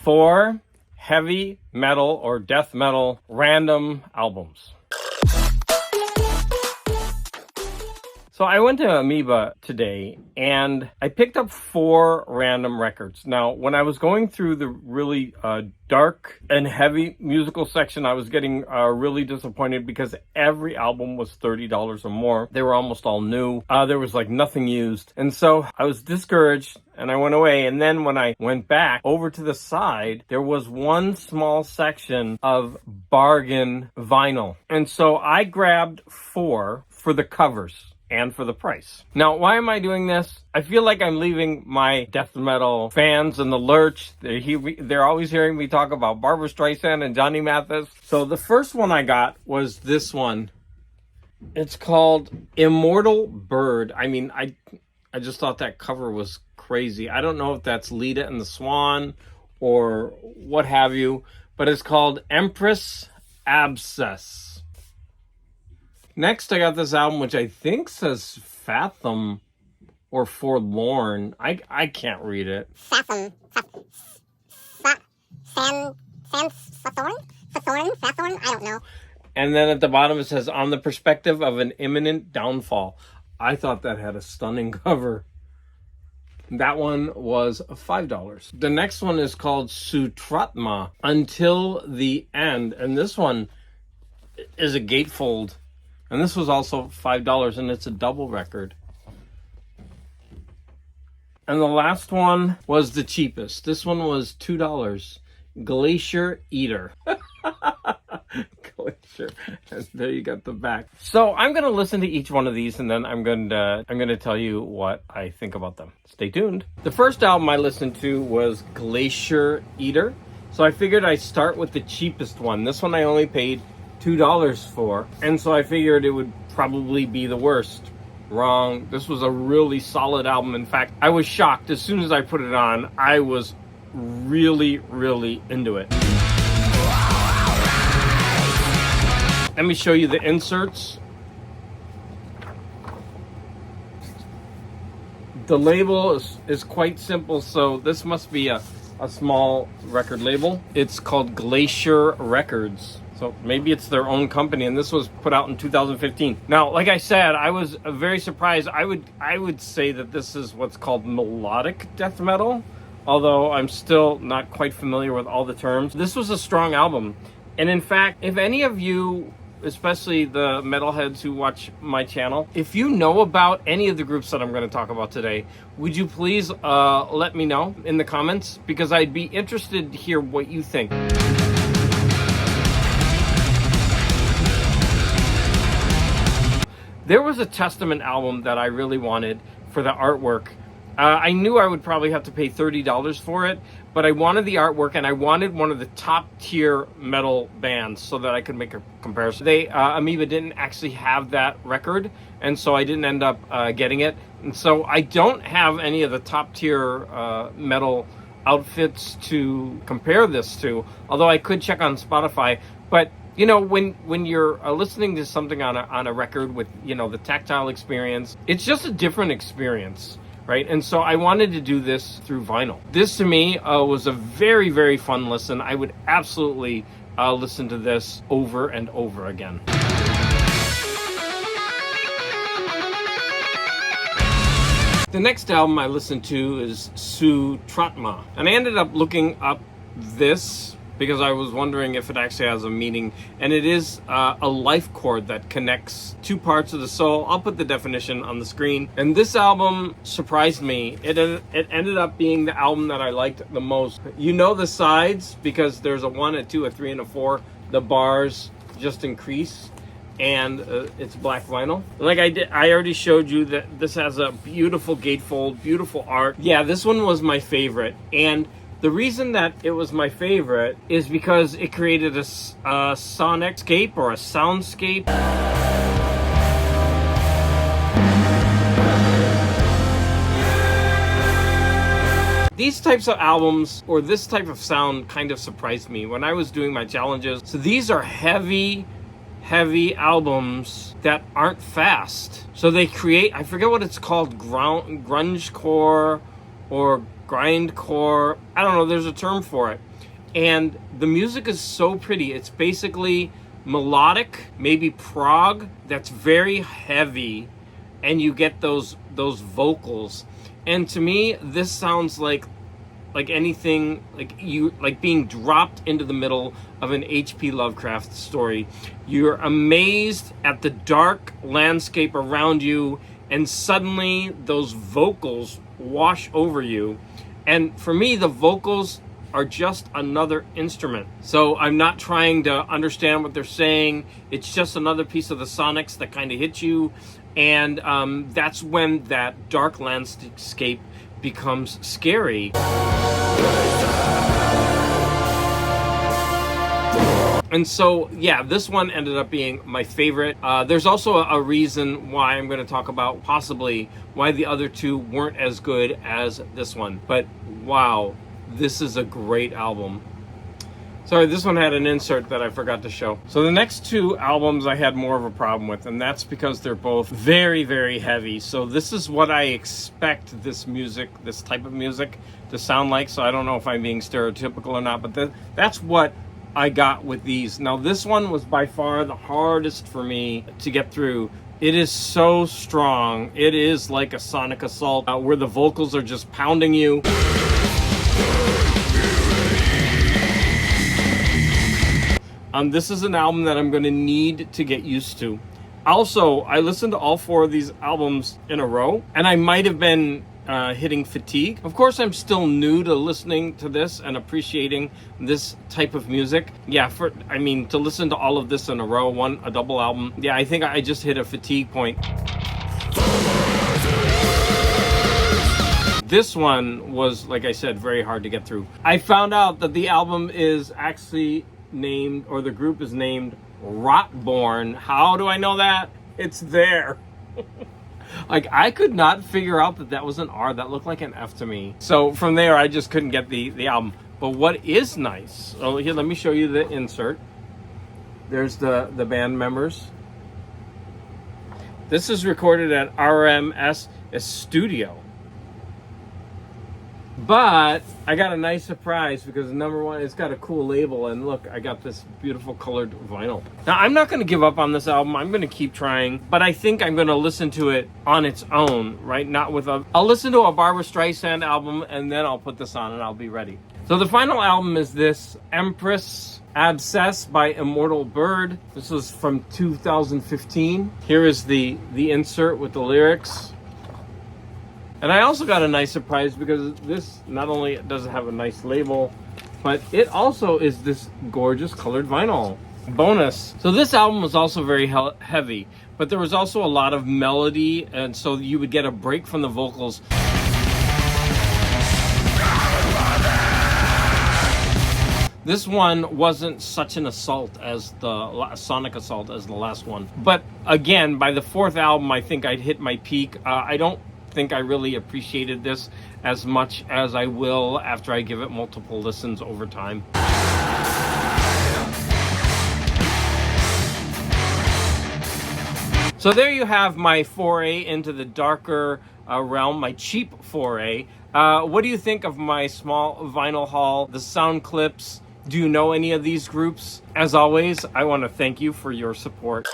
4 heavy metal or death metal random albums. So I went to Amoeba today and I picked up 4 random records. Now, when I was going through the really dark and heavy musical section, I was getting really disappointed because every album was $30 or more. They were almost all new. There was like nothing used. And so I was discouraged and I went away. And then when I went back over to the side, there was one small section of bargain vinyl. And so I grabbed 4 for the covers and for the price. Now, why am I doing this? I feel like I'm leaving my death metal fans in the lurch. They're always hearing me talk about Barbra Streisand and Johnny Mathis. So the first one I got was this one. It's called Immortal Bird. I mean, I just thought that cover was crazy. I don't know if that's Leda and the Swan or what have you, but it's called Empress Abscess. Next, I got this album, which I think says Fathom or Forlorn. I can't read it. Fathom. Fathorn? I don't know. And then at the bottom it says, On the Perspective of an Imminent Downfall. I thought that had a stunning cover. That one was $5. The next one is called Sutratma, Until the End. And this one is a gatefold. And this was also $5, and it's a double record. And the last one was the cheapest. This one was $2. Glacier Eater. Glacier. And there you got the back. So I'm going to listen to each one of these, and then I'm going to tell you what I think about them. Stay tuned. The first album I listened to was Glacier Eater. So I figured I'd start with the cheapest one. This one I only paid $2 for, and so I figured it would probably be the worst. Wrong. This was a really solid album. In fact, I was shocked as soon as I put it on. I was really into it. Let me show you the inserts. The label is quite simple, so this must be a small record label. It's called Glacier Records. So maybe it's their own company, and this was put out in 2015. Now, like I said, I was very surprised. I would say that this is what's called melodic death metal, although I'm still not quite familiar with all the terms. This was a strong album. And in fact, if any of you, especially the metalheads who watch my channel, if you know about any of the groups that I'm going to talk about today, would you please let me know in the comments? Because I'd be interested to hear what you think. There was a Testament album that I really wanted for the artwork. I knew I would probably have to pay $30 for it, but I wanted the artwork and I wanted one of the top tier metal bands so that I could make a comparison. Amoeba didn't actually have that record, and so I didn't end up getting it. And so I don't have any of the top tier metal outfits to compare this to, although I could check on Spotify. But you know, when you're listening to something on a record with, you know, the tactile experience, it's just a different experience, right? And so I wanted to do this through vinyl. This to me was a very fun listen. I would absolutely listen to this over and over again. The next album I listened to is Sutratma, and I ended up looking up this because I was wondering if it actually has a meaning, and it is a life cord that connects 2 parts of the soul. I'll put the definition on the screen. And this album surprised me. It ended up being the album that I liked the most. You know the sides, because there's a 1, a 2, a 3, and a 4. The bars just increase, and it's black vinyl. Like I already showed you that this has a beautiful gatefold, beautiful art. Yeah, this one was my favorite, and the reason that it was my favorite is because it created a sonicscape or a soundscape. These types of albums, or this type of sound, kind of surprised me when I was doing my challenges. So these are heavy albums that aren't fast. So they create, I forget what it's called, grungecore or grindcore. I don't know, there's a term for it. And the music is so pretty. It's basically melodic, maybe prog, that's very heavy, and you get those vocals. And to me, this sounds like anything, like being dropped into the middle of an H.P. Lovecraft story. You're amazed at the dark landscape around you, and suddenly those vocals wash over you. And for me, the vocals are just another instrument. So I'm not trying to understand what they're saying. It's just another piece of the sonics that kind of hit you. And that's when that dark landscape becomes scary. And so, yeah, this one ended up being my favorite. There's also a reason why I'm going to talk about possibly why the other two weren't as good as this one. But wow, this is a great album. Sorry, this one had an insert that I forgot to show. So the next two albums I had more of a problem with, and that's because they're both very, very heavy. So this is what I expect this type of music to sound like. So I don't know if I'm being stereotypical or not, but that's what I got with these. Now this one was by far the hardest for me to get through. It is so strong. It is like a sonic assault where the vocals are just pounding you. This is an album that I'm going to need to get used to. Also, I listened to all four of these albums in a row, and I might have been hitting fatigue. Of course, I'm still new to listening to this and appreciating this type of music. Yeah, to listen to all of this in a row, a double album, yeah, I think I just hit a fatigue point. This one was, like I said, very hard to get through. I found out that the album is actually named, or the group is named Rotborn. How do I know that? It's there. Like, I could not figure out that was an R. That looked like an F to me. So from there, I just couldn't get the album. But what is nice, oh, here, let me show you the insert. There's the band members. This is recorded at RMS Studio. But I got a nice surprise because number one, it's got a cool label, and look, I got this beautiful colored vinyl. Now, I'm not going to give up on this album. I'm going to keep trying, but I think I'm going to listen to it on its own, right? Not with I'll listen to a Barbra Streisand album, and then I'll put this on, and I'll be ready. So the final album is this Empress Abscess by Immortal Bird. This was from 2015. Here is the insert with the lyrics. And I also got a nice surprise because this not only does it have a nice label, but it also is this gorgeous colored vinyl. Bonus. So this album was also very heavy, but there was also a lot of melody, and so you would get a break from the vocals. This one wasn't such an assault as the sonic assault as the last one. But again, by the fourth album, I think I'd hit my peak. I don't think I really appreciated this as much as I will after I give it multiple listens over time. So there you have my foray into the darker realm, my cheap foray. What do you think of my small vinyl haul, the sound clips? Do you know any of these groups? As always, I want to thank you for your support.